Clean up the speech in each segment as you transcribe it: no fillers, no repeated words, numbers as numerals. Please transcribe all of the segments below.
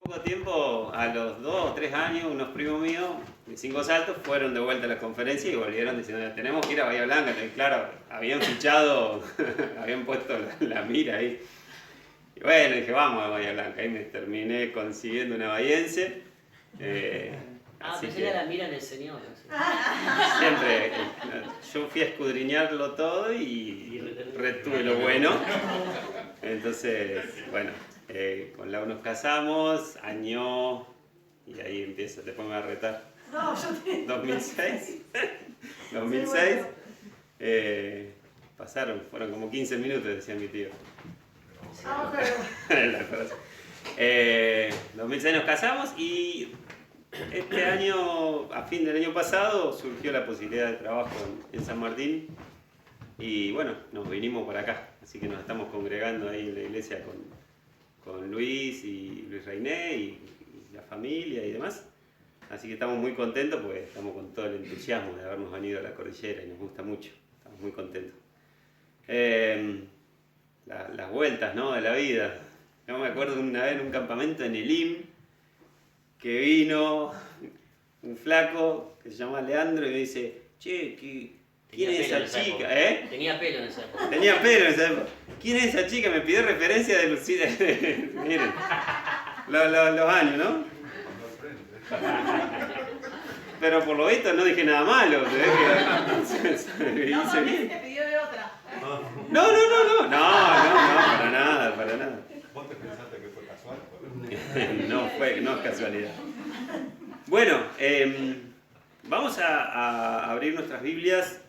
Poco tiempo, a los 2 o 3 años, unos primos míos de Cinco Saltos fueron de vuelta a la conferencia y volvieron diciendo, tenemos que ir a Bahía Blanca. Y claro, habían fichado, habían puesto la mira ahí. Y bueno, dije, vamos a Bahía Blanca. Ahí me terminé consiguiendo una bahiense. Pensé que la mira en el Señor. Siempre, yo fui a escudriñarlo todo y retuve lo bueno. Entonces, bueno, con Lau nos casamos, año, y ahí empieza, después me va a retar. No, yo te... 2006. 2006. Fueron como 15 minutos, decía mi tío. Ah, La cosa. 2006 nos casamos y este año, a fin del año pasado, surgió la posibilidad de trabajo en San Martín y bueno, nos vinimos para acá, así que nos estamos congregando ahí en la iglesia con Luis y Luis Reiné y la familia y demás. Así que estamos muy contentos porque estamos con todo el entusiasmo de habernos venido a la cordillera y nos gusta mucho, estamos muy contentos. Las vueltas, ¿no?, de la vida. Yo me acuerdo de una vez en un campamento en Elim que vino un flaco que se llama Leandro y me dice, che, ¿quién es esa chica? Tenía pelo en esa época. Tenía pelo en esa época. ¿Quién es esa chica? Me pidió referencia de Lucía. Miren, los años, ¿no? Pero por lo visto no dije nada malo. No, también te pidió de otra. No, para nada. ¿Vos te pensaste que fue casual? No es casualidad. Bueno, vamos a abrir nuestras Biblias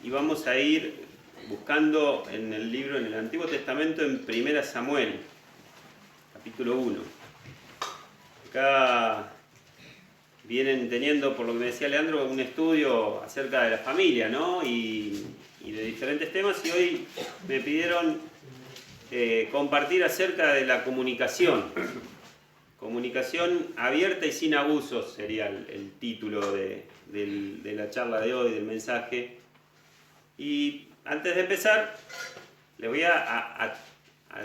y vamos a ir buscando en el libro, en el Antiguo Testamento, en 1 Samuel, capítulo 1. Acá vienen teniendo, por lo que me decía Leandro, un estudio acerca de la familia, ¿no? Y de diferentes temas, y hoy me pidieron compartir acerca de la comunicación. Comunicación abierta y sin abusos sería el título de la charla de hoy, del mensaje. Y antes de empezar, les voy a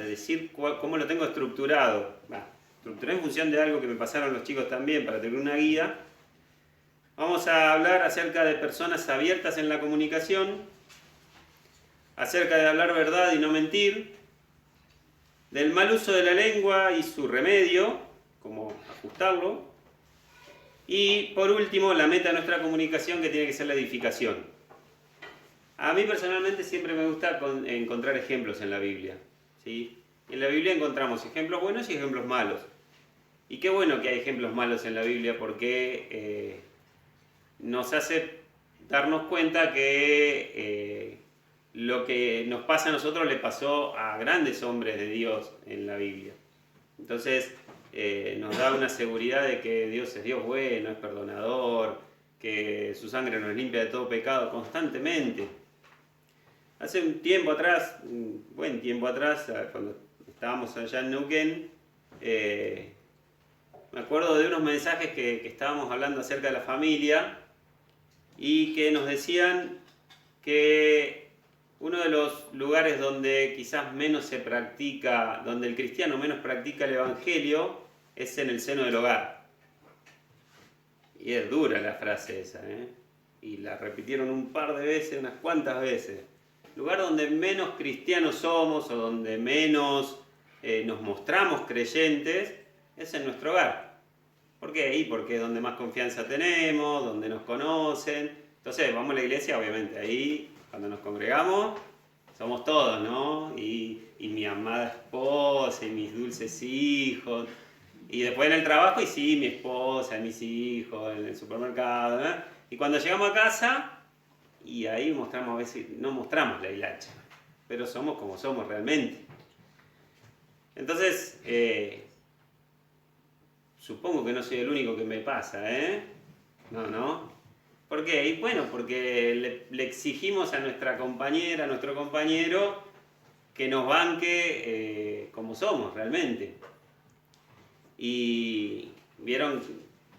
decir cómo lo tengo estructurado. Estructuré en función de algo que me pasaron los chicos también para tener una guía. Vamos a hablar acerca de personas abiertas en la comunicación, acerca de hablar verdad y no mentir, del mal uso de la lengua y su remedio, cómo ajustarlo, y por último la meta de nuestra comunicación, que tiene que ser la edificación. A mí personalmente siempre me gusta encontrar ejemplos en la Biblia, ¿sí? En la Biblia encontramos ejemplos buenos y ejemplos malos. Y qué bueno que hay ejemplos malos en la Biblia porque nos hace darnos cuenta que lo que nos pasa a nosotros le pasó a grandes hombres de Dios en la Biblia. Entonces nos da una seguridad de que Dios es Dios bueno, es perdonador, que su sangre nos limpia de todo pecado constantemente. Hace un buen tiempo atrás, cuando estábamos allá en Neuquén, me acuerdo de unos mensajes que estábamos hablando acerca de la familia y que nos decían que uno de los lugares donde quizás menos se practica, donde el cristiano menos practica el evangelio, es en el seno del hogar. Y es dura la frase esa, y la repitieron un par de veces, unas cuantas veces. Lugar donde menos cristianos somos o donde menos nos mostramos creyentes es en nuestro hogar. ¿Por qué? Ahí porque es donde más confianza tenemos, donde nos conocen. Entonces vamos a la iglesia, obviamente, ahí cuando nos congregamos somos todos, ¿no? Y mi amada esposa y mis dulces hijos. Y después en el trabajo, y sí, mi esposa, mis hijos, en el supermercado, ¿no? Y cuando llegamos a casa, y ahí mostramos, a veces no mostramos la hilacha, pero somos como somos realmente. Entonces, supongo que no soy el único que me pasa, No. ¿Por qué? Y bueno, porque le exigimos a nuestra compañera, a nuestro compañero, que nos banque como somos realmente. Y vieron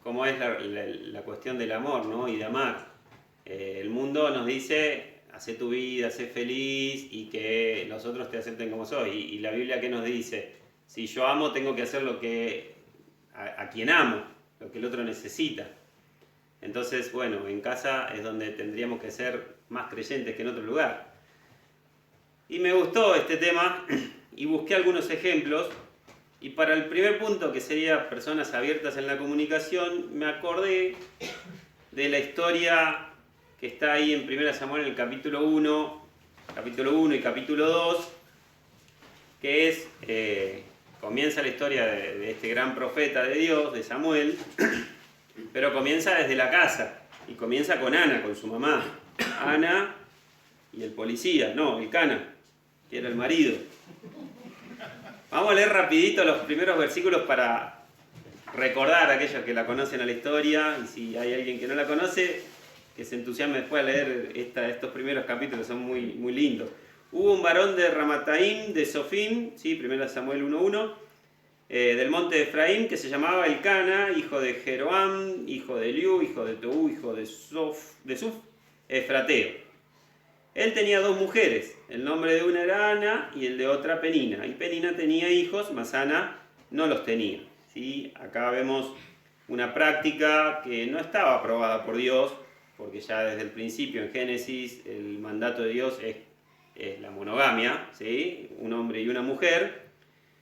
cómo es la cuestión del amor, ¿no? Y de amar. El mundo nos dice, hacé tu vida, sé feliz y que los otros te acepten como soy. Y la Biblia, ¿qué nos dice? Si yo amo, tengo que hacer lo que a quien amo, lo que el otro necesita. Entonces, bueno, en casa es donde tendríamos que ser más creyentes que en otro lugar. Y me gustó este tema y busqué algunos ejemplos. Y para el primer punto, que sería personas abiertas en la comunicación, me acordé de la historia que está ahí en 1 Samuel en el capítulo 1 y capítulo 2, que es, comienza la historia de este gran profeta de Dios, de Samuel, pero comienza desde la casa, y comienza con Ana, con su mamá. Ana y el policía, no, el Cana, que era el marido. Vamos a leer rapidito los primeros versículos para recordar a aquellos que la conocen a la historia, y si hay alguien que no la conoce, que se entusiasme después a leer estos primeros capítulos, son muy, muy lindos. Hubo un varón de Ramataim, de Sofim, ¿sí? 1 Samuel 1.1, del monte de Efraín, que se llamaba Elcana, hijo de Jeroam, hijo de Eliú, hijo de Toú, hijo de Suf, Efrateo. Él tenía dos mujeres, el nombre de una era Ana y el de otra Penina. Y Penina tenía hijos, mas Ana no los tenía. ¿Sí? Acá vemos una práctica que no estaba aprobada por Dios, porque ya desde el principio en Génesis el mandato de Dios es la monogamia, ¿sí? Un hombre y una mujer.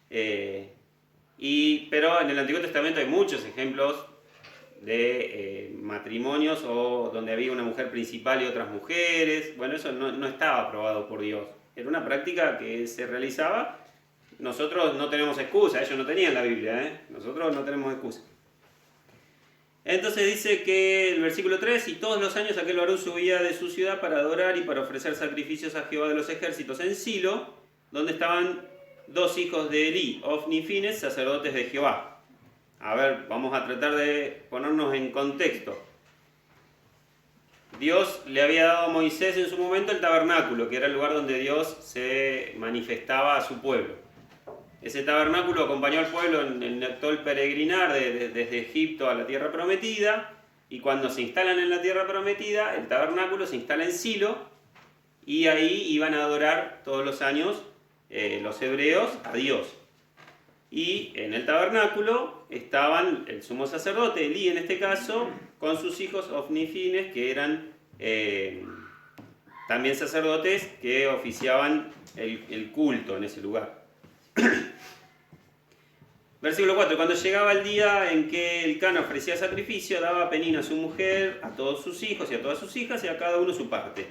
Pero en el Antiguo Testamento hay muchos ejemplos de matrimonios o donde había una mujer principal y otras mujeres. Bueno, eso no estaba aprobado por Dios. Era una práctica que se realizaba. Nosotros no tenemos excusa, ellos no tenían la Biblia, nosotros no tenemos excusa. Entonces dice que el versículo 3, y todos los años aquel varón subía de su ciudad para adorar y para ofrecer sacrificios a Jehová de los ejércitos en Silo, donde estaban dos hijos de Elí, Ofni y Fines, sacerdotes de Jehová. A ver, vamos a tratar de ponernos en contexto. Dios le había dado a Moisés en su momento el tabernáculo, que era el lugar donde Dios se manifestaba a su pueblo. Ese tabernáculo acompañó al pueblo en todo el peregrinar desde Egipto a la tierra prometida, y cuando se instalan en la tierra prometida, el tabernáculo se instala en Silo, y ahí iban a adorar todos los años los hebreos a Dios. Y en el tabernáculo estaban el sumo sacerdote, Elí en este caso, con sus hijos Ofni y Fines, que eran también sacerdotes que oficiaban el culto en ese lugar. Versículo 4. Cuando llegaba el día en que el Cana ofrecía sacrificio, daba a Penina a su mujer, a todos sus hijos y a todas sus hijas, y a cada uno su parte.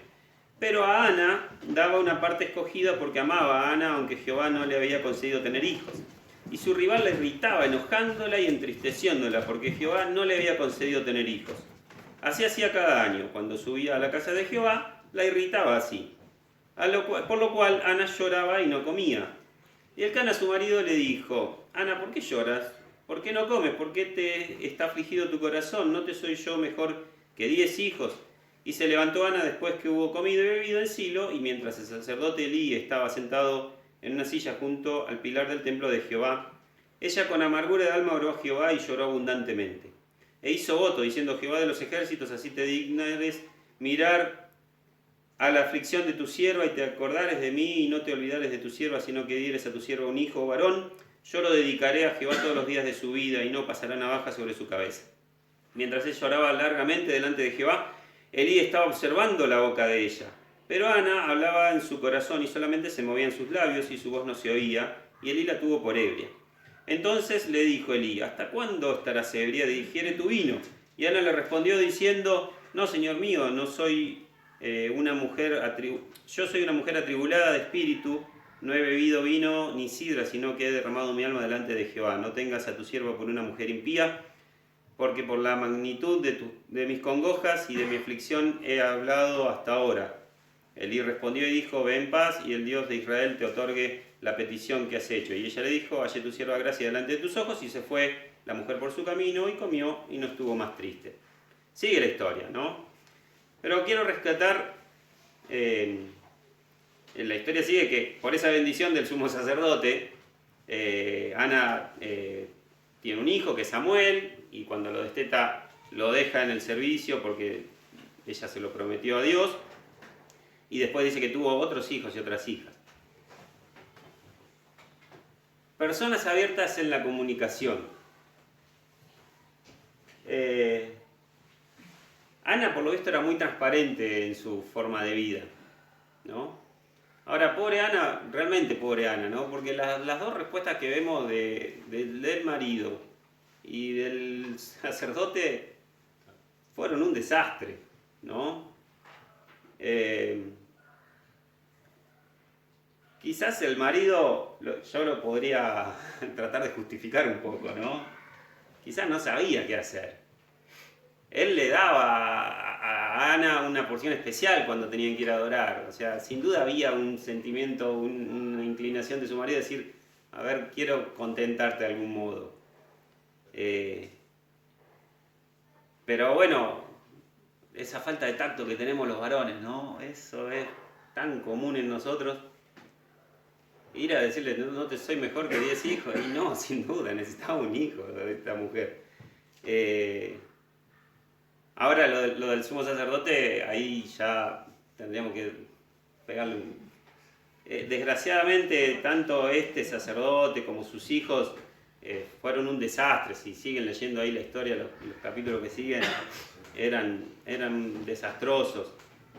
Pero a Ana daba una parte escogida porque amaba a Ana, aunque Jehová no le había concedido tener hijos. Y su rival la irritaba, enojándola y entristeciéndola, porque Jehová no le había concedido tener hijos. Así hacía cada año. Cuando subía a la casa de Jehová, la irritaba así. Por lo cual Ana lloraba y no comía. Y el Cana, su marido, le dijo: Ana, ¿por qué lloras? ¿Por qué no comes? ¿Por qué te está afligido tu corazón? ¿No te soy yo mejor que 10 hijos? Y se levantó Ana después que hubo comido y bebido en Silo, y mientras el sacerdote Elí estaba sentado en una silla junto al pilar del templo de Jehová, ella con amargura de alma oró a Jehová y lloró abundantemente. E hizo voto, diciendo: Jehová de los ejércitos, así te dignares mirar a la aflicción de tu sierva y te acordares de mí y no te olvidares de tu sierva, sino que dieres a tu sierva un hijo varón, yo lo dedicaré a Jehová todos los días de su vida y no pasará navaja sobre su cabeza. Mientras ella oraba largamente delante de Jehová, Elí estaba observando la boca de ella. Pero Ana hablaba en su corazón y solamente se movían sus labios y su voz no se oía, y Elí la tuvo por ebria. Entonces le dijo Elí: ¿hasta cuándo estarás ebria? Digiere tu vino. Y Ana le respondió diciendo: no, señor mío, yo soy una mujer atribulada de espíritu, no he bebido vino ni sidra, sino que he derramado mi alma delante de Jehová. No tengas a tu sierva por una mujer impía, porque por la magnitud de mis congojas y de mi aflicción he hablado hasta ahora. Elí respondió y dijo: ve en paz, y el Dios de Israel te otorgue la petición que has hecho. Y ella le dijo: halle tu sierva gracia delante de tus ojos, y se fue la mujer por su camino, y comió, y no estuvo más triste. Sigue la historia, ¿no? Pero quiero rescatar, la historia sigue que por esa bendición del sumo sacerdote, Ana tiene un hijo que es Samuel, y cuando lo desteta lo deja en el servicio porque ella se lo prometió a Dios, y después dice que tuvo otros hijos y otras hijas. Personas abiertas en la comunicación. Ana, por lo visto, era muy transparente en su forma de vida, ¿no? Ahora, pobre Ana, realmente pobre Ana, ¿no? Porque las dos respuestas que vemos del marido y del sacerdote fueron un desastre, ¿no? Quizás el marido, yo lo podría tratar de justificar un poco, ¿no? Quizás no sabía qué hacer. Él le daba a Ana una porción especial cuando tenían que ir a adorar. O sea, sin duda había un sentimiento, una inclinación de su marido de decir, a ver, quiero contentarte de algún modo. Pero bueno, esa falta de tacto que tenemos los varones, ¿no? Eso es tan común en nosotros. Ir a decirle, no te soy mejor que 10 hijos. Y no, sin duda, necesitaba un hijo de esta mujer. Ahora lo del sumo sacerdote, ahí ya tendríamos que pegarle un... desgraciadamente, tanto este sacerdote como sus hijos fueron un desastre. Si siguen leyendo ahí la historia, los capítulos que siguen, eran desastrosos.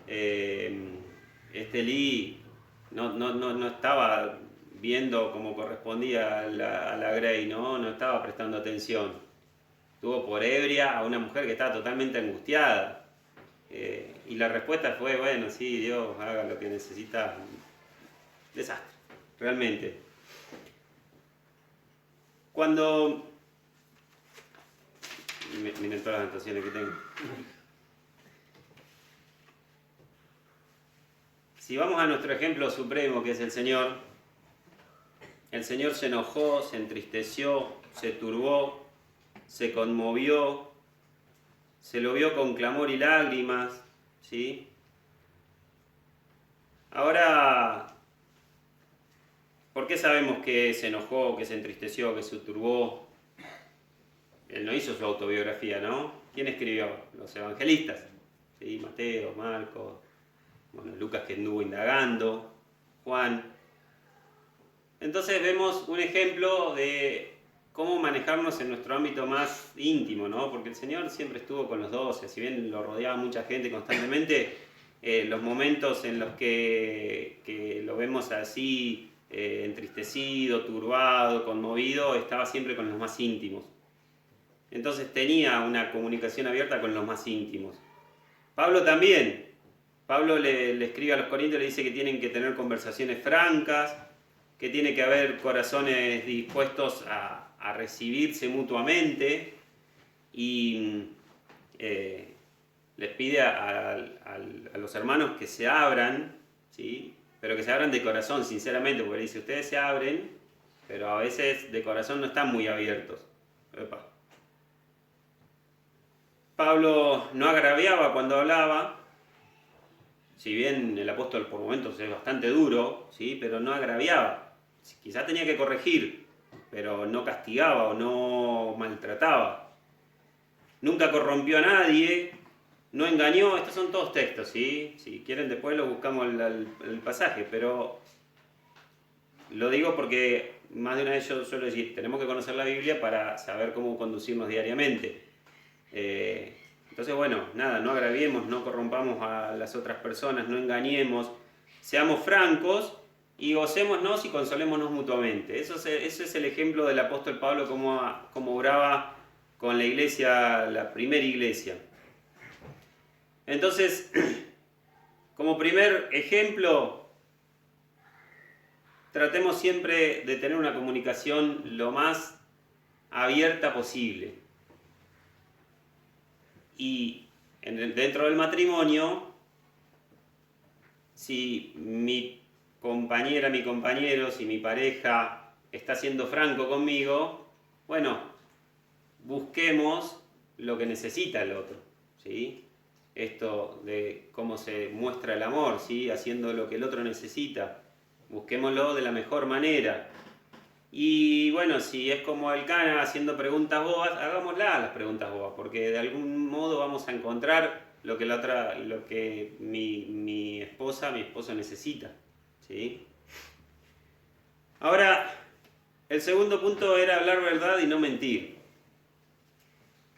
Elí no estaba viendo como correspondía a la Grey, no estaba prestando atención. Tuvo por ebria a una mujer que estaba totalmente angustiada. Y la respuesta fue, bueno, sí, Dios haga lo que necesita. Desastre, realmente. Cuando... Miren todas las anotaciones que tengo. Si vamos a nuestro ejemplo supremo, que es el Señor se enojó, se entristeció, se turbó, se conmovió, se lo vio con clamor y lágrimas, ¿sí? Ahora, ¿por qué sabemos que se enojó, que se entristeció, que se turbó? Él no hizo su autobiografía, ¿no? ¿Quién escribió? Los evangelistas, ¿sí? Mateo, Marcos, bueno, Lucas, que anduvo indagando, Juan. Entonces vemos un ejemplo de cómo manejarnos en nuestro ámbito más íntimo, ¿no? Porque el Señor siempre estuvo con los 12, si bien lo rodeaba mucha gente constantemente, los momentos en los que lo vemos así, entristecido, turbado, conmovido, estaba siempre con los más íntimos. Entonces tenía una comunicación abierta con los más íntimos. Pablo también. Pablo le escribe a los corintios y le dice que tienen que tener conversaciones francas, que tiene que haber corazones dispuestos a recibirse mutuamente, y les pide a los hermanos que se abran, ¿sí? Pero que se abran de corazón, sinceramente, porque dice, ustedes se abren, pero a veces de corazón no están muy abiertos. Epa. Pablo no agraviaba cuando hablaba, si bien el apóstol por momentos es bastante duro, ¿sí? Pero no agraviaba. Quizá tenía que corregir, pero no castigaba o no maltrataba. Nunca corrompió a nadie, no engañó. Estos son todos textos, ¿sí? Si quieren después lo buscamos el pasaje, pero lo digo porque más de una vez yo suelo decir, tenemos que conocer la Biblia para saber cómo conducirnos diariamente. Entonces, bueno, nada, no agraviemos, no corrompamos a las otras personas, no engañemos, seamos francos y gocémonos y consolémonos mutuamente. Eso es el ejemplo del apóstol Pablo, como obraba con la iglesia, la primera iglesia. Entonces, como primer ejemplo, tratemos siempre de tener una comunicación lo más abierta posible. Y dentro del matrimonio, si mi compañera, mi compañero, si mi pareja está siendo franco conmigo, bueno, busquemos lo que necesita el otro, ¿sí? Esto de cómo se muestra el amor, ¿sí? Haciendo lo que el otro necesita. Busquémoslo de la mejor manera. Y bueno, si es como el Cana haciendo preguntas bobas, hagámoslas las preguntas bobas, porque de algún modo vamos a encontrar lo que mi esposo necesita, ¿sí? Ahora, el segundo punto era hablar verdad y no mentir.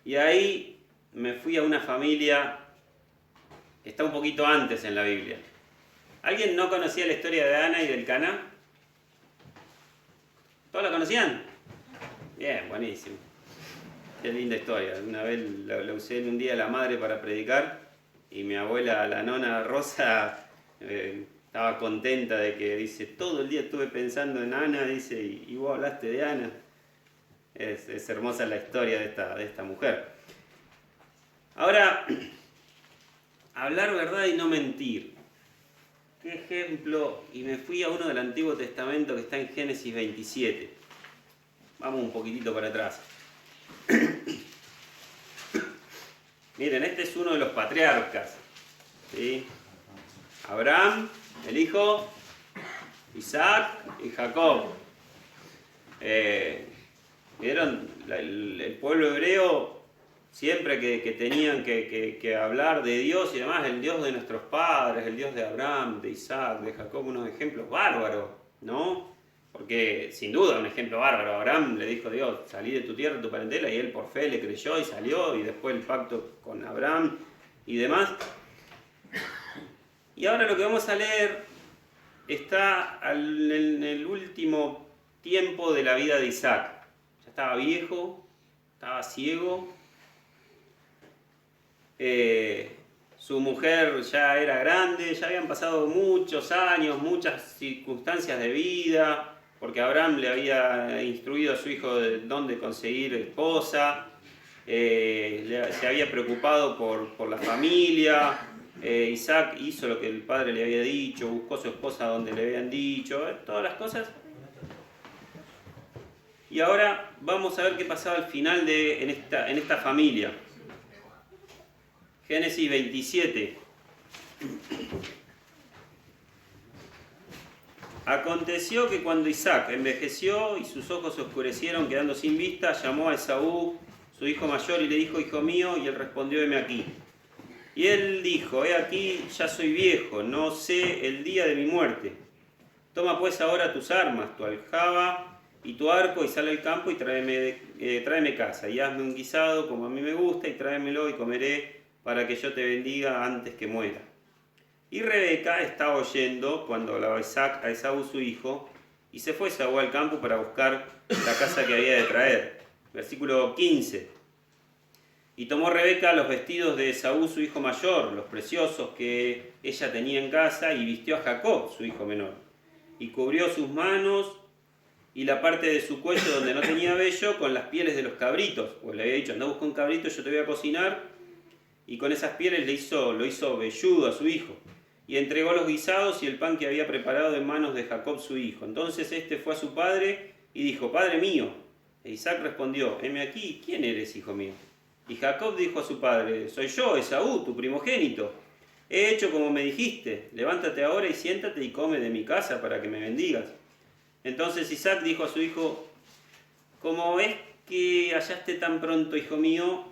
Y ahí me fui a una familia que está un poquito antes en la Biblia. ¿Alguien no conocía la historia de Ana y del Caná? ¿Todos la conocían? Bien, buenísimo. Qué linda historia. Una vez la usé en un día de la madre para predicar y mi abuela, la nona Rosa, estaba contenta de que dice, todo el día estuve pensando en Ana, dice, y vos hablaste de Ana. Es hermosa la historia de esta mujer. Ahora, hablar verdad y no mentir. ¿Qué ejemplo? Y me fui a uno del Antiguo Testamento que está en Génesis 27. Vamos un poquitito para atrás. Miren, este es uno de los patriarcas. ¿Sí? Abraham, el hijo, Isaac y Jacob. ¿Vieron? El pueblo hebreo, siempre que tenían que hablar de Dios y demás, el Dios de nuestros padres, el Dios de Abraham, de Isaac, de Jacob, unos ejemplos bárbaros, ¿no? Porque sin duda un ejemplo bárbaro. Abraham le dijo a Dios, salí de tu tierra, de tu parentela, y él por fe le creyó y salió, y después el pacto con Abraham y demás. Y ahora lo que vamos a leer está en el último tiempo de la vida de Isaac. Ya estaba viejo, estaba ciego. Su mujer ya era grande, ya habían pasado muchos años, muchas circunstancias de vida, porque Abraham le había instruido a su hijo de dónde conseguir esposa, se había preocupado por la familia. Isaac hizo lo que el padre le había dicho, buscó su esposa donde le habían dicho, todas las cosas. Y ahora vamos a ver qué pasaba al final en esta familia. Génesis 27. Aconteció que cuando Isaac envejeció y sus ojos se oscurecieron quedando sin vista, llamó a Esaú, su hijo mayor, y le dijo, hijo mío, y él respondió, heme aquí. Y él dijo, he aquí, ya soy viejo, no sé el día de mi muerte. Toma pues ahora tus armas, tu aljaba y tu arco, y sal al campo y tráeme casa, y hazme un guisado como a mí me gusta, y tráemelo y comeré, para que yo te bendiga antes que muera. Y Rebeca estaba oyendo cuando hablaba Isaac a Esaú su hijo, y se fue Esaú al campo para buscar la casa que había de traer. Versículo 15. Y tomó Rebeca los vestidos de Esaú su hijo mayor, los preciosos que ella tenía en casa, y vistió a Jacob su hijo menor. Y cubrió sus manos y la parte de su cuello donde no tenía vello con las pieles de los cabritos. Pues le había dicho, anda a buscar un cabrito, yo te voy a cocinar. Y con esas pieles lo hizo velludo a su hijo. Y entregó los guisados y el pan que había preparado en manos de Jacob su hijo. Entonces este fue a su padre y dijo, Padre mío. E Isaac respondió, heme aquí, ¿quién eres, hijo mío? Y Jacob dijo a su padre, soy yo, Esaú, tu primogénito. He hecho como me dijiste, levántate ahora y siéntate y come de mi casa para que me bendigas. Entonces Isaac dijo a su hijo, ¿cómo es que hallaste tan pronto, hijo mío?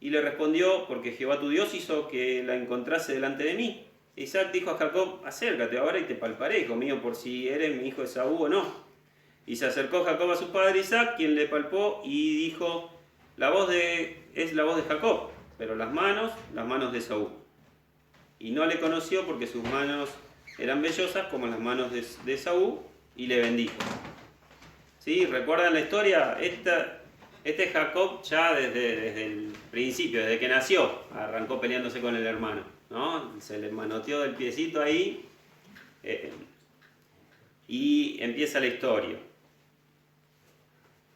Y le respondió, porque Jehová tu Dios hizo que la encontrase delante de mí. Isaac dijo a Jacob, acércate ahora y te palparé, hijo mío, por si eres mi hijo Esaú o no. Y se acercó Jacob a su padre Isaac, quien le palpó y dijo, es la voz de Jacob, pero las manos de Esaú. Y no le conoció porque sus manos eran vellosas como las manos de Esaú, y le bendijo. ¿Sí? ¿Recuerdan la historia? Este Jacob ya desde el principio, desde que nació, arrancó peleándose con el hermano, ¿no? Se le manoteó del piecito ahí y empieza la historia.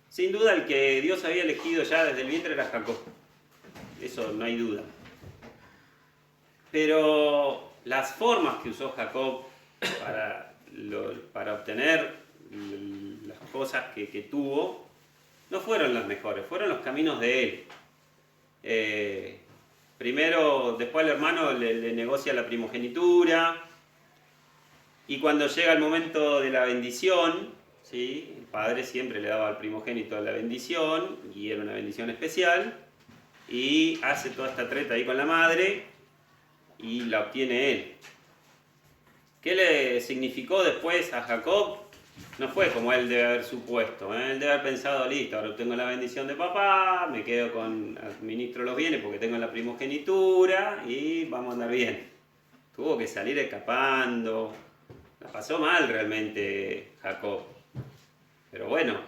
Sin duda el que Dios había elegido ya desde el vientre era Jacob, eso no hay duda. Pero las formas que usó Jacob para obtener las cosas que tuvo, no fueron las mejores, fueron los caminos de él. Primero, después el hermano le negocia la primogenitura, y cuando llega el momento de la bendición, ¿sí? El padre siempre le daba al primogénito la bendición, y era una bendición especial, y hace toda esta treta ahí con la madre, y la obtiene él. ¿Qué le significó después a Jacob? no fue como él debe haber supuesto. Él debe haber pensado, listo, ahora tengo la bendición de papá, me quedo con, administro los bienes porque tengo la primogenitura y vamos a andar bien. Tuvo que salir escapando. La pasó mal realmente Jacob. Pero bueno,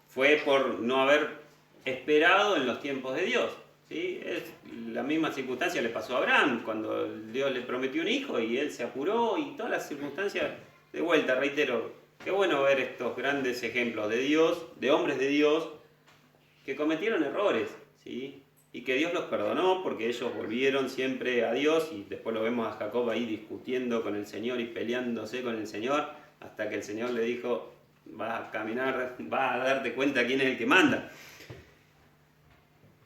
fue por no haber esperado en los tiempos de Dios. ¿Sí? La misma circunstancia le pasó a Abraham cuando Dios le prometió un hijo y él se apuró y todas las circunstancias. De vuelta, reitero, qué bueno ver estos grandes ejemplos de Dios, de hombres de Dios que cometieron errores, ¿sí? Y que Dios los perdonó porque ellos volvieron siempre a Dios y después lo vemos a Jacob ahí discutiendo con el Señor y peleándose con el Señor hasta que el Señor le dijo, vas a caminar, vas a darte cuenta quién es el que manda.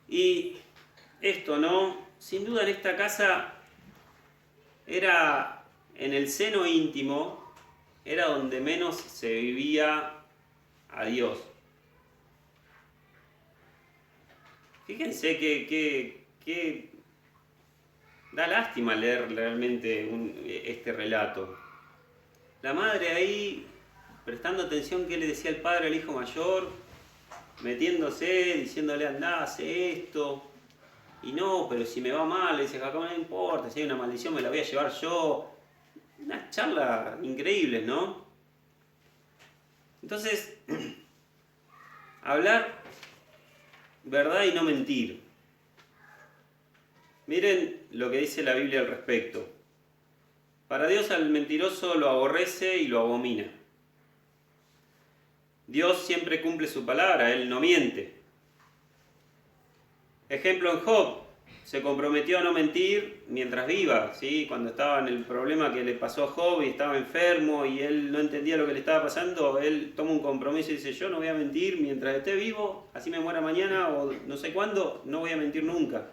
Y esto, ¿no? Sin duda en esta casa era, en el seno íntimo, era donde menos se vivía a Dios. Fíjense que da lástima leer realmente este relato. La madre ahí, prestando atención qué le decía el padre al hijo mayor, metiéndose, diciéndole andá, hace esto. Y no, pero si me va mal, le dice Jacob, no importa, si hay una maldición me la voy a llevar yo. Unas charlas increíbles, ¿no? Entonces, hablar verdad y no mentir. Miren lo que dice la Biblia al respecto. Para Dios al mentiroso lo aborrece y lo abomina. Dios siempre cumple su palabra, Él no miente. Ejemplo en Job, se comprometió a no mentir mientras viva, ¿sí? Cuando estaba en el problema que le pasó a Job y estaba enfermo y él no entendía lo que le estaba pasando, él toma un compromiso y dice, yo no voy a mentir mientras esté vivo, así me muera mañana o no sé cuándo, no voy a mentir nunca.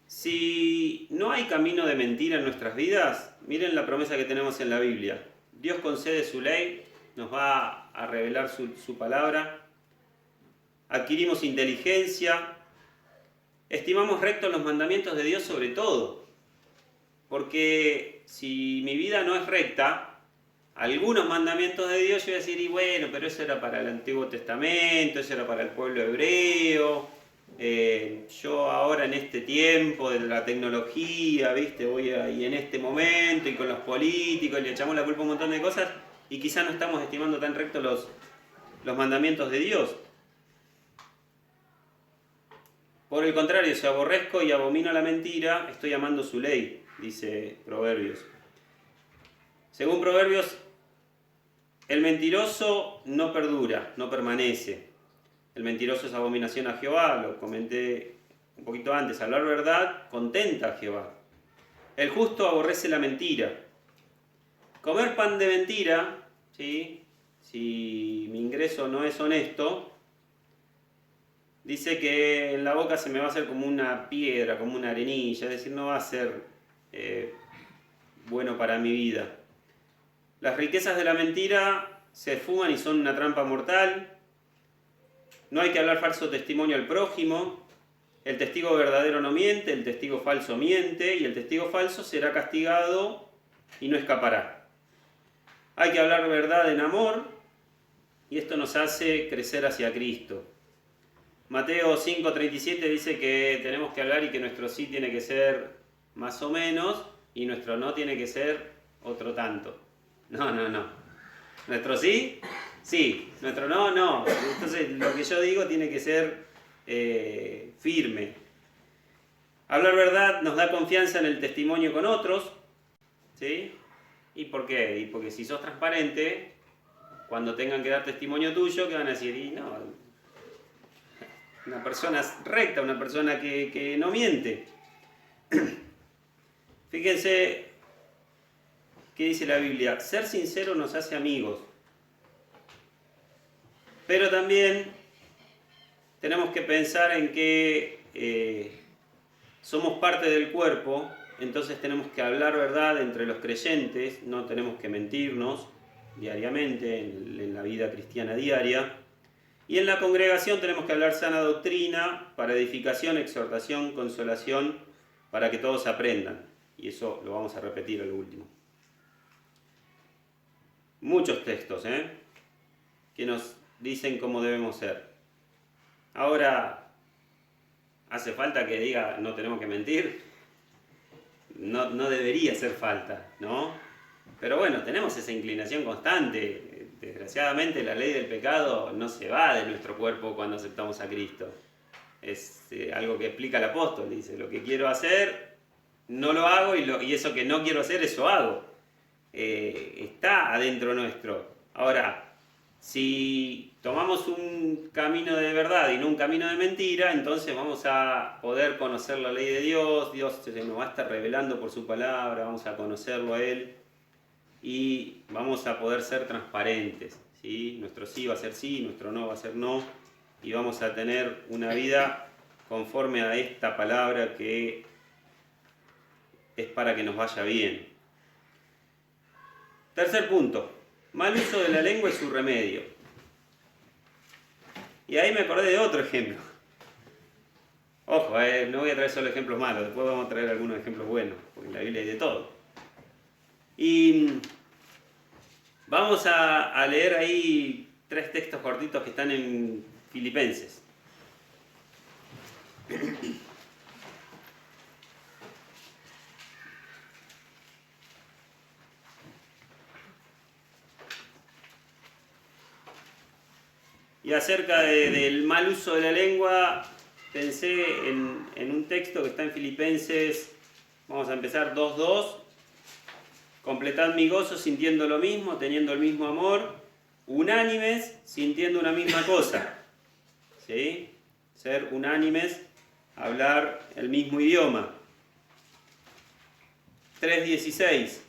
Si no hay camino de mentira en nuestras vidas, miren la promesa que tenemos en la Biblia. Dios concede su ley, nos va a revelar su palabra. Adquirimos inteligencia, estimamos rectos los mandamientos de Dios sobre todo, porque si mi vida no es recta, algunos mandamientos de Dios yo voy a decir, y bueno, pero eso era para el Antiguo Testamento, eso era para el pueblo hebreo, yo ahora en este tiempo de la tecnología, ¿viste? Voy ahí en este momento y con los políticos le echamos la culpa a un montón de cosas y quizás no estamos estimando tan rectos los mandamientos de Dios. Por el contrario, si aborrezco y abomino la mentira, estoy amando su ley, dice Proverbios. Según Proverbios, el mentiroso no perdura, no permanece. El mentiroso es abominación a Jehová, lo comenté un poquito antes. Hablar verdad contenta a Jehová. El justo aborrece la mentira. Comer pan de mentira, ¿sí? Si mi ingreso no es honesto, dice que en la boca se me va a hacer como una piedra, como una arenilla, es decir, no va a ser bueno para mi vida. Las riquezas de la mentira se esfuman y son una trampa mortal. No hay que hablar falso testimonio al prójimo. El testigo verdadero no miente, el testigo falso miente y el testigo falso será castigado y no escapará. Hay que hablar verdad en amor y esto nos hace crecer hacia Cristo. Mateo 5:37 dice que tenemos que hablar y que nuestro sí tiene que ser más o menos y nuestro no tiene que ser otro tanto. No. Nuestro sí, sí. Nuestro no, no. Entonces lo que yo digo tiene que ser firme. Hablar verdad nos da confianza en el testimonio con otros, ¿sí? ¿Y por qué? Y porque si sos transparente, cuando tengan que dar testimonio tuyo, ¿qué van a decir? Y no, una persona recta, una persona que no miente. Fíjense qué dice la Biblia. Ser sincero nos hace amigos. Pero también tenemos que pensar en que somos parte del cuerpo, entonces tenemos que hablar verdad entre los creyentes, no tenemos que mentirnos diariamente en la vida cristiana diaria. Y en la congregación tenemos que hablar sana doctrina para edificación, exhortación, consolación, para que todos aprendan. Y eso lo vamos a repetir a lo último. Muchos textos, que nos dicen cómo debemos ser. Ahora, ¿hace falta que diga no tenemos que mentir? No debería hacer falta, ¿no? Pero bueno, tenemos esa inclinación constante. Desgraciadamente la ley del pecado no se va de nuestro cuerpo cuando aceptamos a Cristo. Es algo que explica el apóstol. Dice, lo que quiero hacer, no lo hago, y eso que no quiero hacer, eso hago. Está adentro nuestro. Ahora, si tomamos un camino de verdad y no un camino de mentira, entonces vamos a poder conocer la ley de Dios. Dios se nos va a estar revelando por su palabra, vamos a conocerlo a Él y vamos a poder ser transparentes, ¿sí? Nuestro sí va a ser sí, nuestro no va a ser no, y vamos a tener una vida conforme a esta palabra que es para que nos vaya bien. Tercer punto, mal uso de la lengua y su remedio. Y ahí me acordé de otro ejemplo. Ojo, no voy a traer solo ejemplos malos, después vamos a traer algunos ejemplos buenos, porque en la Biblia hay de todo. Y vamos a leer ahí 3 textos cortitos que están en Filipenses. Y acerca del mal uso de la lengua, pensé en un texto que está en Filipenses, vamos a empezar 2:2. Completad mi gozo sintiendo lo mismo, teniendo el mismo amor, unánimes, sintiendo una misma cosa. ¿Sí? Ser unánimes, hablar el mismo idioma. 3:16.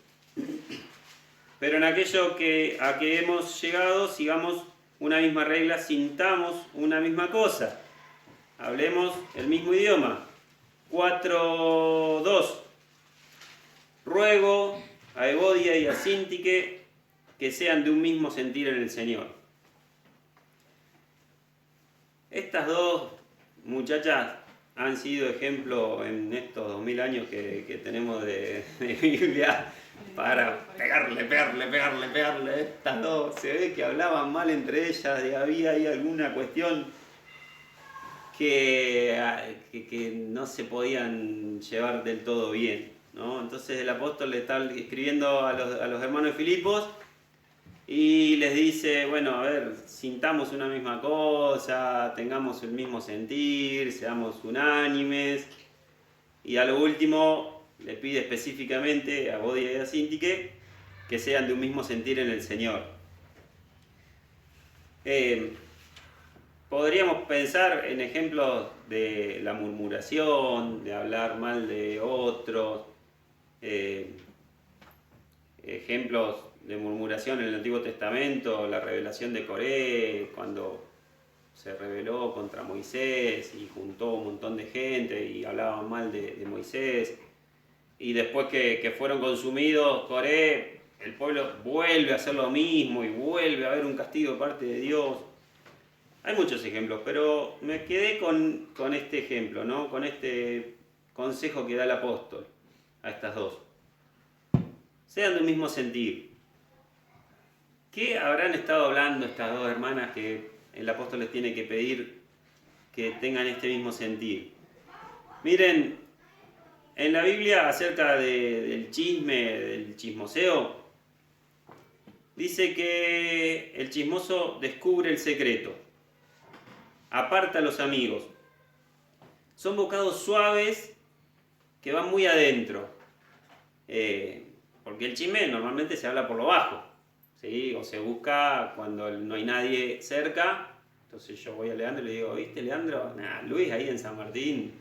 Pero en aquello a que hemos llegado, sigamos una misma regla, sintamos una misma cosa. Hablemos el mismo idioma. 4:2. Ruego a Evodia y a Síntique que sean de un mismo sentir en el Señor. Estas dos muchachas han sido ejemplo en estos 2000 años que tenemos de Biblia para pegarle. Estas dos se ve que hablaban mal entre ellas, y había ahí alguna cuestión que no se podían llevar del todo bien, ¿no? Entonces el apóstol le está escribiendo a los hermanos de Filipos y les dice, bueno, a ver, sintamos una misma cosa, tengamos el mismo sentir, seamos unánimes. Y a lo último le pide específicamente a Evodia y a Síntique que sean de un mismo sentir en el Señor. Podríamos pensar en ejemplos de la murmuración, de hablar mal de otros, ejemplos de murmuración en el Antiguo Testamento, la revelación de Coré, cuando se rebeló contra Moisés y juntó un montón de gente y hablaban mal de Moisés. Y después que fueron consumidos Coré, el pueblo vuelve a hacer lo mismo y vuelve a haber un castigo de parte de Dios. Hay muchos ejemplos, pero me quedé con este ejemplo, ¿no? Con este consejo que da el apóstol a estas dos. Sean del mismo sentir. ¿Qué habrán estado hablando estas dos hermanas que el apóstol les tiene que pedir que tengan este mismo sentir? Miren, en la Biblia acerca del chisme, del chismoseo, dice que el chismoso descubre el secreto, aparta a los amigos. Son bocados suaves que van muy adentro, porque el chisme normalmente se habla por lo bajo, ¿sí? O se busca cuando no hay nadie cerca. Entonces yo voy a Leandro y le digo, ¿viste Leandro? Nah, Luis ahí en San Martín,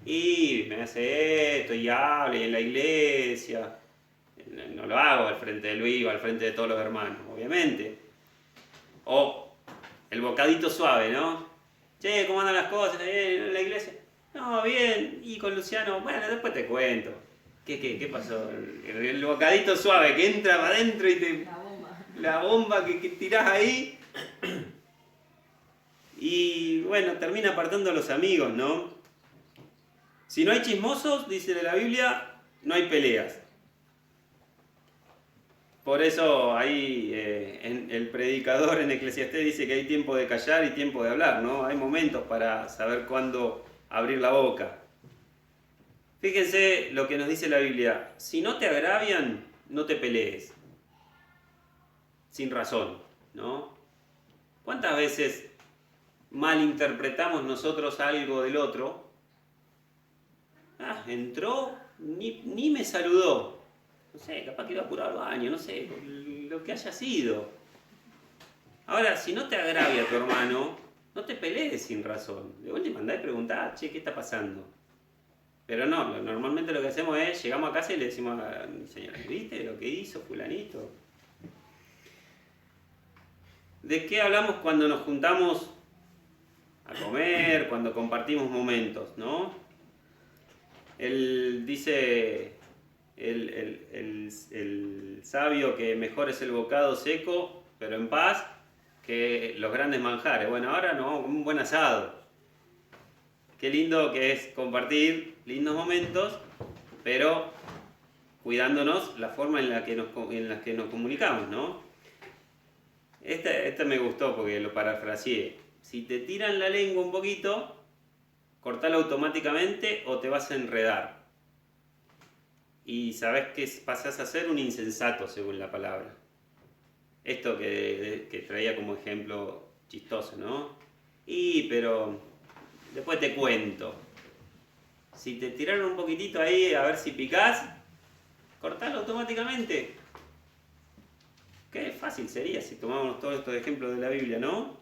y me hace esto y habla y en la iglesia. No lo hago al frente de Luis o al frente de todos los hermanos, obviamente. O el bocadito suave, ¿no? Che, ¿cómo andan las cosas en la iglesia? No, bien. Y con Luciano, bueno, después te cuento. ¿Qué pasó? El bocadito suave que entra para adentro y te... La bomba que tirás ahí. Y bueno, termina apartando a los amigos, ¿no? Si no hay chismosos, dice la Biblia, no hay peleas. Por eso ahí el predicador en Eclesiastés dice que hay tiempo de callar y tiempo de hablar, ¿no? Hay momentos para saber cuándo abrir la boca. Fíjense lo que nos dice la Biblia. Si no te agravian, no te pelees. Sin razón, ¿no? ¿Cuántas veces malinterpretamos nosotros algo del otro? Entró, ni me saludó. No sé, capaz que iba a curar al baño, no sé, lo que haya sido. Ahora, si no te agravia tu hermano, no te pelees sin razón. De vuelta mandá y preguntá, che, ¿qué está pasando? Pero no, normalmente lo que hacemos es, llegamos a casa y le decimos a mi señora, ¿viste lo que hizo fulanito? ¿De qué hablamos cuando nos juntamos a comer, cuando compartimos momentos, no? Él dice el sabio que mejor es el bocado seco, pero en paz, que los grandes manjares. Bueno, ahora no, un buen asado. Qué lindo que es compartir lindos momentos, pero cuidándonos la forma en la que nos comunicamos, ¿no? Esta me gustó porque lo parafraseé. Si te tiran la lengua un poquito, cortala automáticamente o te vas a enredar. Y sabes que pasás a ser un insensato según la palabra. Esto que traía como ejemplo chistoso, ¿no? Pero después te cuento. Si te tiraron un poquitito ahí a ver si picás, cortalo automáticamente. Qué fácil sería si tomamos todos estos ejemplos de la Biblia, ¿no?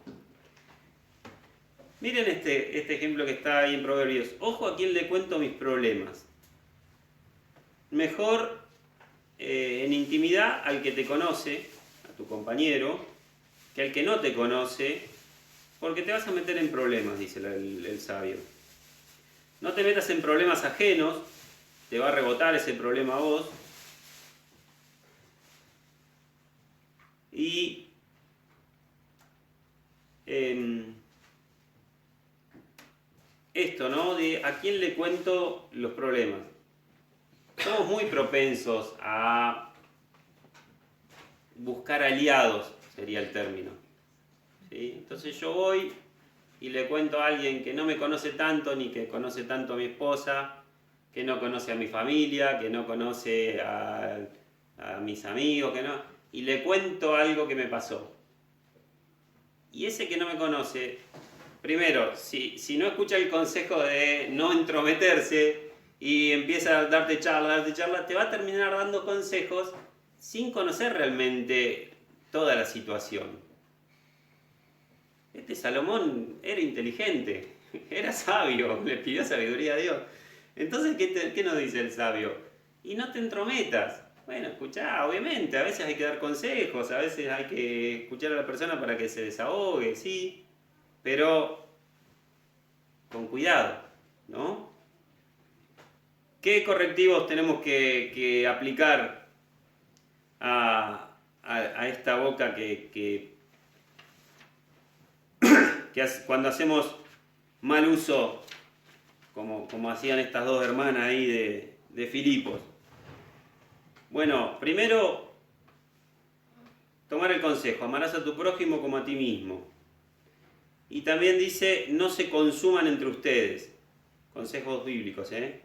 Miren este ejemplo que está ahí en Proverbios. Ojo a quién le cuento mis problemas. Mejor en intimidad al que te conoce, a tu compañero, que al que no te conoce, porque te vas a meter en problemas, dice el sabio. No te metas en problemas ajenos, te va a rebotar ese problema a vos. Y esto, ¿no? De a quién le cuento los problemas. Somos muy propensos a buscar aliados, sería el término. ¿Sí? Entonces yo voy y le cuento a alguien que no me conoce tanto, ni que conoce tanto a mi esposa, que no conoce a mi familia, que no conoce a mis amigos, y le cuento algo que me pasó. Y ese que no me conoce, primero, si no escucha el consejo de no entrometerse y empieza a darte charla, te va a terminar dando consejos sin conocer realmente toda la situación. Este Salomón era inteligente, era sabio, le pidió sabiduría a Dios. Entonces, ¿qué nos dice el sabio? Y no te entrometas. Bueno, escuchá, obviamente, a veces hay que dar consejos, a veces hay que escuchar a la persona para que se desahogue, sí, pero con cuidado, ¿no? ¿Qué correctivos tenemos que aplicar a esta boca que cuando hacemos mal uso, como hacían estas dos hermanas ahí de Filipos? Bueno, primero, tomar el consejo, amarás a tu prójimo como a ti mismo. Y también dice, no se consuman entre ustedes. Consejos bíblicos, ¿eh?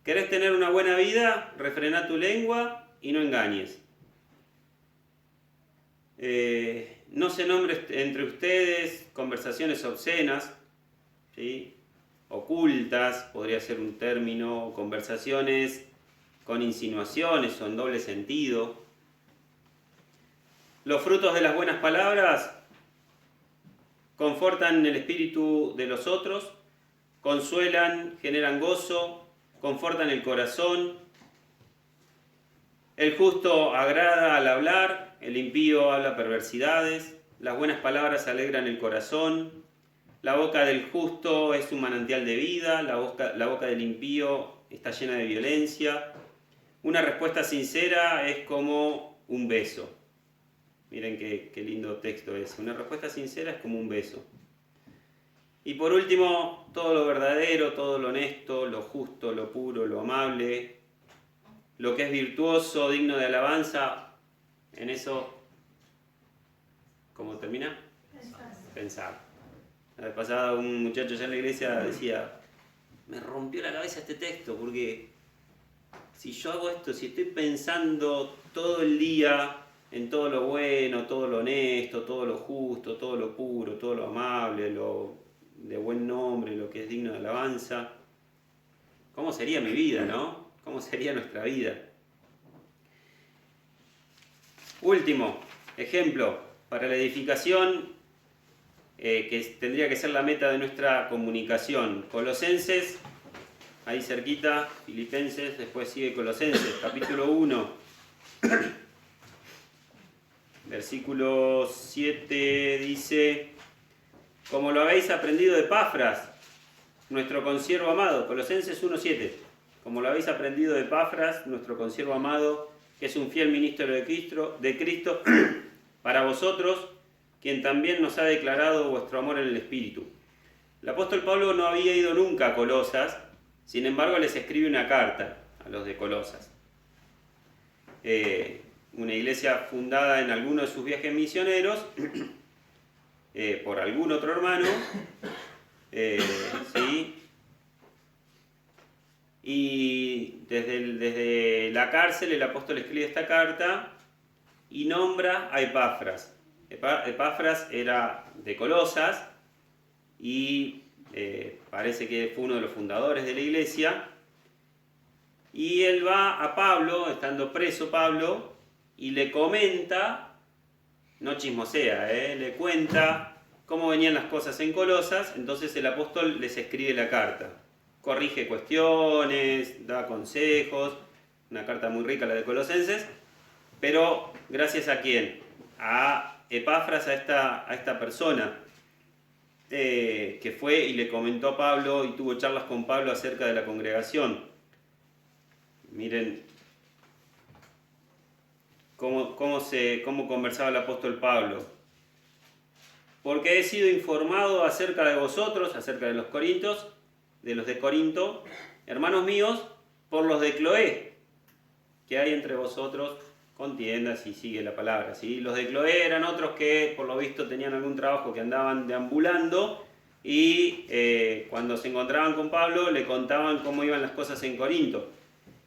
¿Querés tener una buena vida? Refrená tu lengua y no engañes. No se nombre entre ustedes conversaciones obscenas, ¿sí? Ocultas, podría ser un término, conversaciones con insinuaciones o en doble sentido. Los frutos de las buenas palabras confortan el espíritu de los otros, consuelan, generan gozo, confortan el corazón. El justo agrada al hablar, el impío habla perversidades. Las buenas palabras alegran el corazón. La boca del justo es un manantial de vida, la boca del impío está llena de violencia. Una respuesta sincera es como un beso. Miren qué lindo texto es. Una respuesta sincera es como un beso. Y por último, todo lo verdadero, todo lo honesto, lo justo, lo puro, lo amable, lo que es virtuoso, digno de alabanza, en eso, ¿cómo termina? Pensar. La vez pasada un muchacho allá en la iglesia decía, me rompió la cabeza este texto, porque si yo hago esto, si estoy pensando todo el día en todo lo bueno, todo lo honesto, todo lo justo, todo lo puro, todo lo amable, lo de buen nombre, lo que es digno de alabanza, ¿cómo sería mi vida, no? ¿Cómo sería nuestra vida? Último ejemplo, para la edificación, que tendría que ser la meta de nuestra comunicación. Colosenses, ahí cerquita, Filipenses, después sigue Colosenses, capítulo 1, versículo 7 dice, como lo habéis aprendido de Epafras, nuestro consiervo amado, Colosenses 1:7, como lo habéis aprendido de Epafras, nuestro consiervo amado, que es un fiel ministro de Cristo, para vosotros, quien también nos ha declarado vuestro amor en el Espíritu. El apóstol Pablo no había ido nunca a Colosas, sin embargo les escribe una carta a los de Colosas. Una iglesia fundada en alguno de sus viajes misioneros por algún otro hermano, ¿sí? Y desde la cárcel el apóstol escribe esta carta y nombra a Epafras. Epafras era de Colosas y parece que fue uno de los fundadores de la iglesia. Y él va a Pablo, estando preso Pablo, y le comenta, no chismosea, le cuenta cómo venían las cosas en Colosas. Entonces el apóstol les escribe la carta. Corrige cuestiones, da consejos, una carta muy rica la de Colosenses, pero gracias a quién, a Epafras, a esta persona que fue y le comentó a Pablo y tuvo charlas con Pablo acerca de la congregación. Miren cómo conversaba el apóstol Pablo. Porque he sido informado acerca de vosotros, acerca de los corintios, de los de Corinto, hermanos míos, por los de Cloé, que hay entre vosotros contiendas, y sigue la palabra, ¿sí? Los de Cloé eran otros que por lo visto tenían algún trabajo, que andaban deambulando, y cuando se encontraban con Pablo le contaban cómo iban las cosas en Corinto.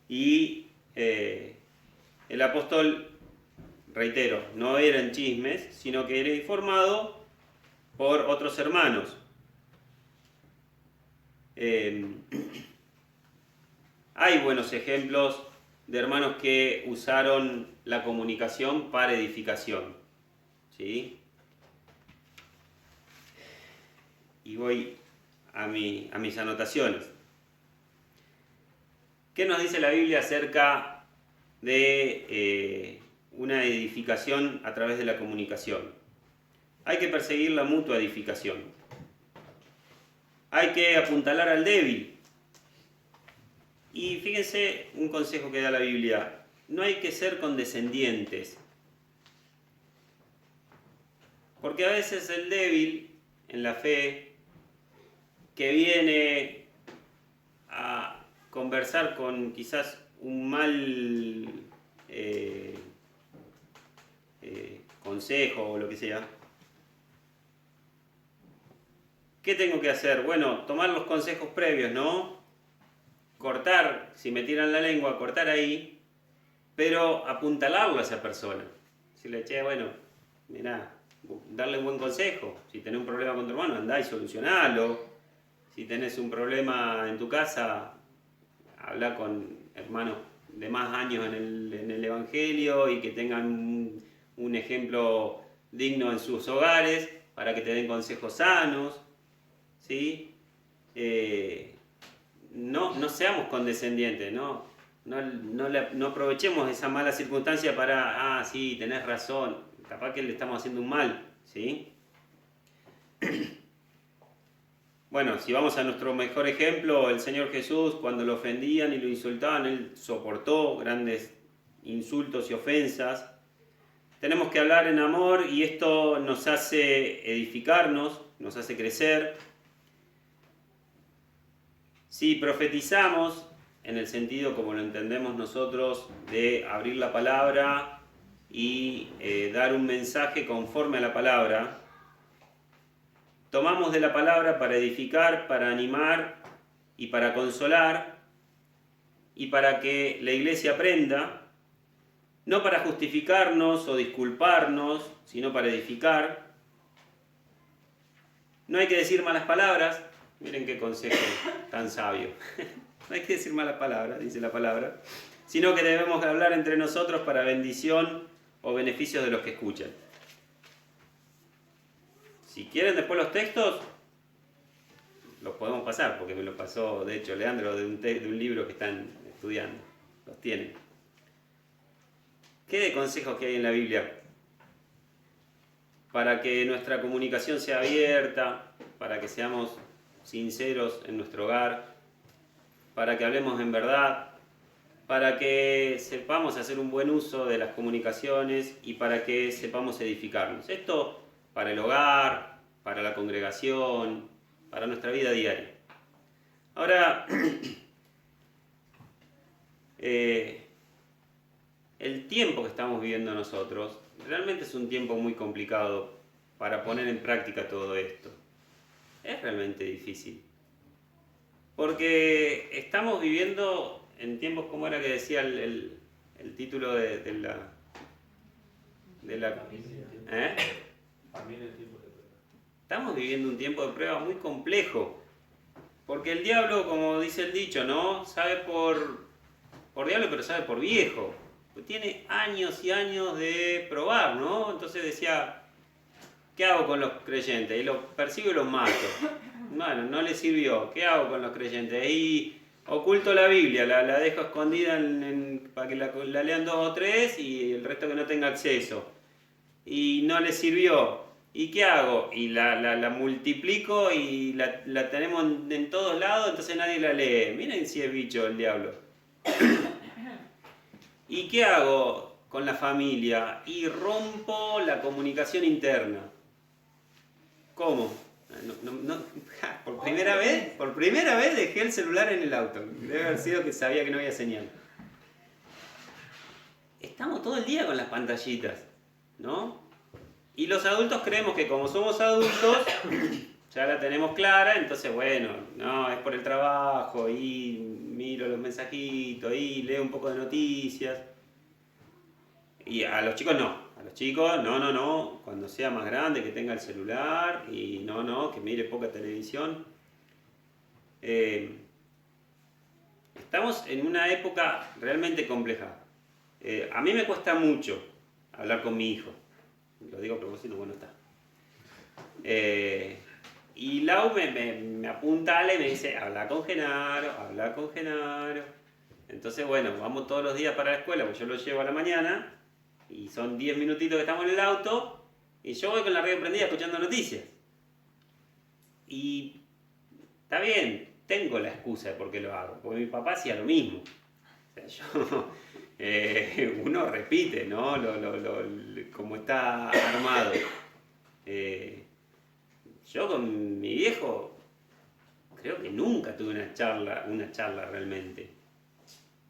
Y el apóstol, reitero, no eran chismes, sino que era informado por otros hermanos. Hay buenos ejemplos de hermanos que usaron la comunicación para edificación, ¿sí? Y voy a mis anotaciones. ¿Qué nos dice la Biblia acerca de una edificación a través de la comunicación? Hay que perseguir la mutua edificación. Hay que apuntalar al débil. Y fíjense un consejo que da la Biblia. No hay que ser condescendientes. Porque a veces el débil en la fe, que viene a conversar con quizás un mal consejo o lo que sea, ¿qué tengo que hacer? Bueno, tomar los consejos previos, ¿no? Cortar, si me tiran la lengua, cortar ahí, pero apuntalarlo a esa persona. Decirle, che, bueno, mirá, darle un buen consejo. Si tenés un problema con tu hermano, andá y solucionalo. Si tenés un problema en tu casa, habla con hermanos de más años en el Evangelio y que tengan un ejemplo digno en sus hogares para que te den consejos sanos, ¿sí? No seamos condescendientes, no aprovechemos esa mala circunstancia para, sí, tenés razón, capaz que le estamos haciendo un mal, ¿sí? Bueno, si vamos a nuestro mejor ejemplo, el Señor Jesús, cuando lo ofendían y lo insultaban, Él soportó grandes insultos y ofensas. Tenemos que hablar en amor y esto nos hace edificarnos, nos hace crecer. Si profetizamos, en el sentido como lo entendemos nosotros de abrir la palabra y dar un mensaje conforme a la palabra. Tomamos de la palabra para edificar, para animar y para consolar y para que la iglesia aprenda, no para justificarnos o disculparnos, sino para edificar. No hay que decir malas palabras. Miren qué consejo tan sabio. No hay que decir malas palabras, dice la palabra, sino que debemos hablar entre nosotros para bendición o beneficios de los que escuchan. Si quieren después los textos, los podemos pasar, porque me lo pasó, de hecho, Leandro, de un libro que están estudiando. Los tienen. ¿Qué de consejos que hay en la Biblia? Para que nuestra comunicación sea abierta, para que seamos sinceros en nuestro hogar, para que hablemos en verdad, para que sepamos hacer un buen uso de las comunicaciones y para que sepamos edificarnos. Esto para el hogar, para la congregación, para nuestra vida diaria. Ahora, el tiempo que estamos viviendo nosotros realmente es un tiempo muy complicado para poner en práctica todo esto. Es realmente difícil. Porque estamos viviendo en tiempos, como era que decía el título de la... ¿Eh? Estamos viviendo un tiempo de prueba muy complejo. Porque el diablo, como dice el dicho, ¿no? Sabe por diablo, pero sabe por viejo. Pues tiene años y años de probar, ¿no? Entonces decía, ¿qué hago con los creyentes? Y los persigo y los mato. Bueno, no les sirvió. ¿Qué hago con los creyentes? Ahí oculto la Biblia, la dejo escondida para que la lean 2 o 3 y el resto que no tenga acceso. Y no les sirvió. ¿Y qué hago? Y la multiplico y la tenemos en todos lados, entonces nadie la lee. Miren si es bicho el diablo. ¿Y qué hago con la familia? Y rompo la comunicación interna. ¿Cómo? Por primera vez dejé el celular en el auto. Debe haber sido que sabía que no había señal. Estamos todo el día con las pantallitas, ¿no? Y los adultos creemos que como somos adultos, ya la tenemos clara, entonces bueno, no, es por el trabajo, y miro los mensajitos, y leo un poco de noticias. Y a los chicos no, no, cuando sea más grande que tenga el celular, y no, que mire poca televisión. Estamos en una época realmente compleja. A mí me cuesta mucho hablar con mi hijo. Lo digo a propósito, bueno, está. Y Lau me apuntala y me dice, habla con Genaro. Entonces, bueno, vamos todos los días para la escuela, pues yo lo llevo a la mañana, y son 10 minutitos que estamos en el auto, y yo voy con la radio prendida escuchando noticias. Y está bien, tengo la excusa de por qué lo hago, porque mi papá hacía lo mismo. O sea, uno repite, ¿no? Como está armado. Yo con mi viejo creo que nunca tuve una charla realmente.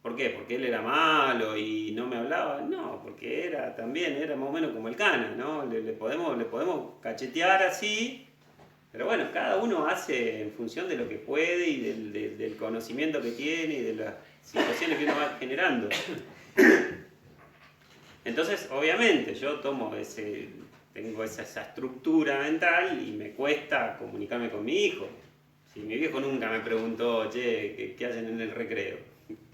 ¿Por qué? ¿Porque él era malo y no me hablaba? No, porque era más o menos como el Cana, ¿no? Le podemos cachetear así, pero bueno, cada uno hace en función de lo que puede y del conocimiento que tiene y de las situaciones que uno va generando. Entonces, obviamente, yo tengo esa estructura mental y me cuesta comunicarme con mi hijo. Si mi viejo nunca me preguntó, che, ¿qué hacen en el recreo?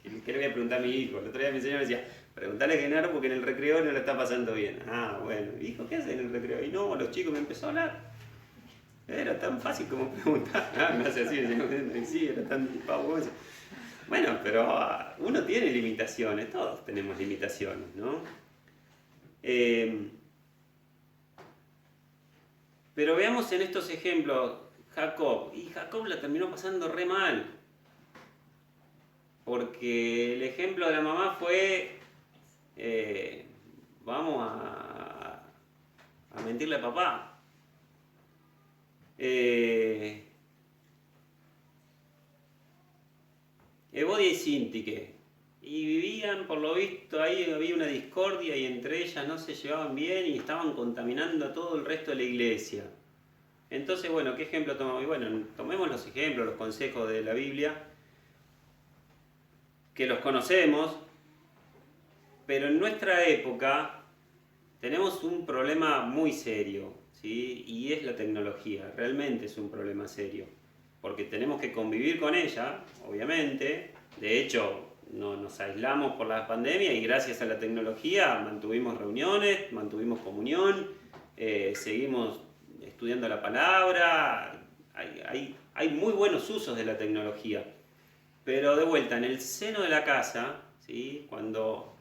¿Qué le voy a preguntar a mi hijo? El otro día mi señor me decía, preguntale a Genaro porque en el recreo no lo está pasando bien. Ah, bueno, hijo, ¿qué hacen en el recreo? Y no, los chicos me empezó a hablar. Era tan fácil como preguntar. Ah, me hace así, sí, era tan pavoso. Bueno, pero uno tiene limitaciones, todos tenemos limitaciones, ¿no? Pero veamos en estos ejemplos, Jacob la terminó pasando re mal. Porque el ejemplo de la mamá fue, vamos a mentirle a papá. Evodia y Sintique. Y vivían, por lo visto, ahí había una discordia y entre ellas no se llevaban bien y estaban contaminando a todo el resto de la iglesia. Entonces, bueno, ¿qué ejemplo tomamos? Y bueno, tomemos los ejemplos, los consejos de la Biblia, que los conocemos, pero en nuestra época tenemos un problema muy serio, ¿sí? Y es la tecnología, realmente es un problema serio, porque tenemos que convivir con ella, obviamente. De hecho, no nos aislamos por la pandemia y gracias a la tecnología mantuvimos reuniones, mantuvimos comunión, seguimos estudiando la palabra, hay muy buenos usos de la tecnología. Pero de vuelta, en el seno de la casa, ¿sí? Cuando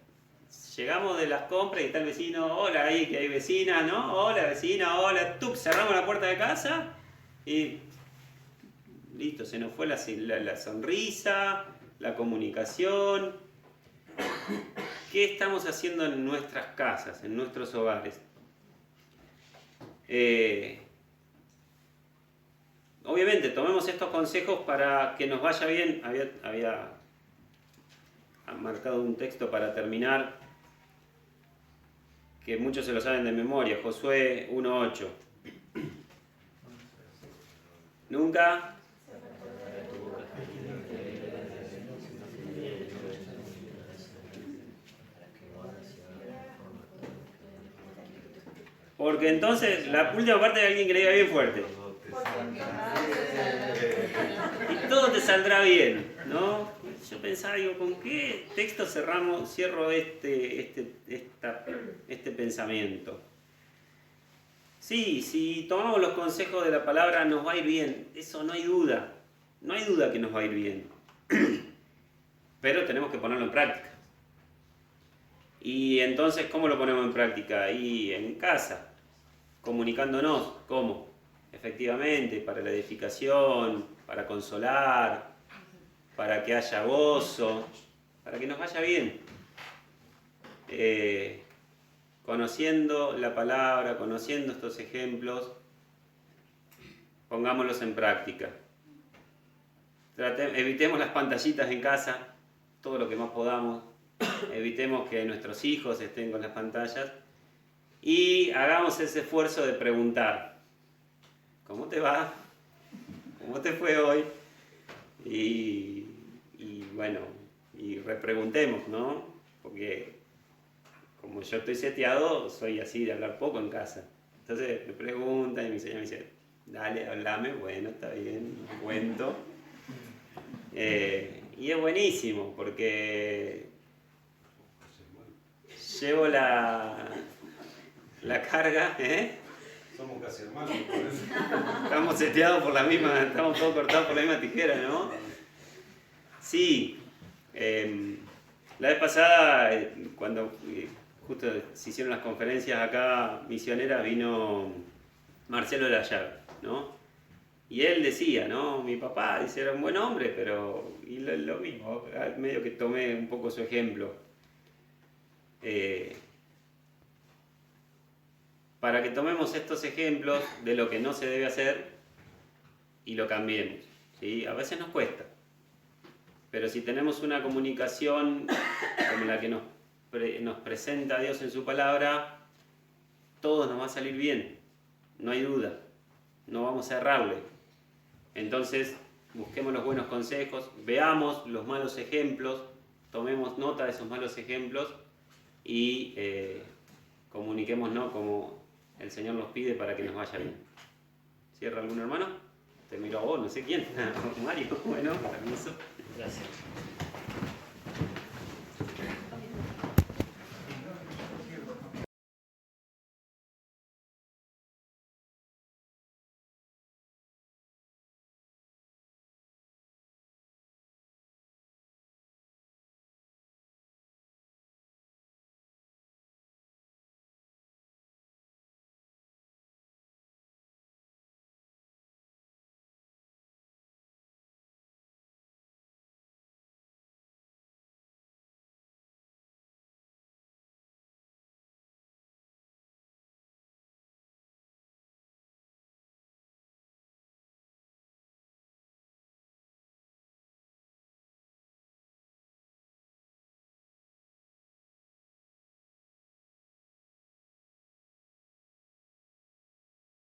llegamos de las compras y está el vecino, hola, ahí que hay vecina, ¿no? Hola vecina, hola, ¡tuc! Cerramos la puerta de casa y listo, se nos fue la sonrisa, la comunicación. ¿Qué estamos haciendo en nuestras casas, en nuestros hogares? Obviamente, tomemos estos consejos para que nos vaya bien. Había marcado un texto para terminar, que muchos se lo saben de memoria, Josué 1:8. Nunca porque entonces la última parte de alguien que le diga bien fuerte. Y todo te saldrá bien, ¿no? Yo pensaba, digo, ¿con qué texto cierro este pensamiento? Sí, si tomamos los consejos de la palabra nos va a ir bien, eso no hay duda. No hay duda que nos va a ir bien. Pero tenemos que ponerlo en práctica. Y entonces, ¿cómo lo ponemos en práctica? Y en casa, comunicándonos, ¿cómo? Efectivamente, para la edificación, para consolar, para que haya gozo, para que nos vaya bien. Conociendo la palabra, conociendo estos ejemplos, pongámoslos en práctica. Evitemos las pantallitas en casa, todo lo que más podamos. Evitemos que nuestros hijos estén con las pantallas y hagamos ese esfuerzo de preguntar: ¿cómo te va? ¿Cómo te fue hoy? Y bueno, y repreguntemos, ¿no? Porque como yo estoy seteado, soy así de hablar poco en casa. Entonces me preguntan y mi señora me dice: dale, hablame. Bueno, está bien, cuento. Y es buenísimo porque llevo la carga, Somos casi hermanos, por eso. Estamos seteados por la misma, estamos todos cortados por la misma tijera, ¿no? Sí. La vez pasada, cuando justo se hicieron las conferencias acá misioneras, vino Marcelo de la Llave, ¿no? Y él decía, ¿no? Mi papá, dice, era un buen hombre, pero... Y lo mismo, medio que tomé un poco su ejemplo. Para que tomemos estos ejemplos de lo que no se debe hacer y lo cambiemos, ¿sí? A veces nos cuesta, pero si tenemos una comunicación como la que nos presenta Dios en su palabra, todo nos va a salir bien, no hay duda, no vamos a errarle. Entonces, busquemos los buenos consejos, veamos los malos ejemplos, tomemos nota de esos malos ejemplos y comuniquémonos como el Señor nos pide para que nos vaya bien. ¿Cierra algún hermano? Te miro a vos, no sé quién. Mario, bueno, permiso. Gracias.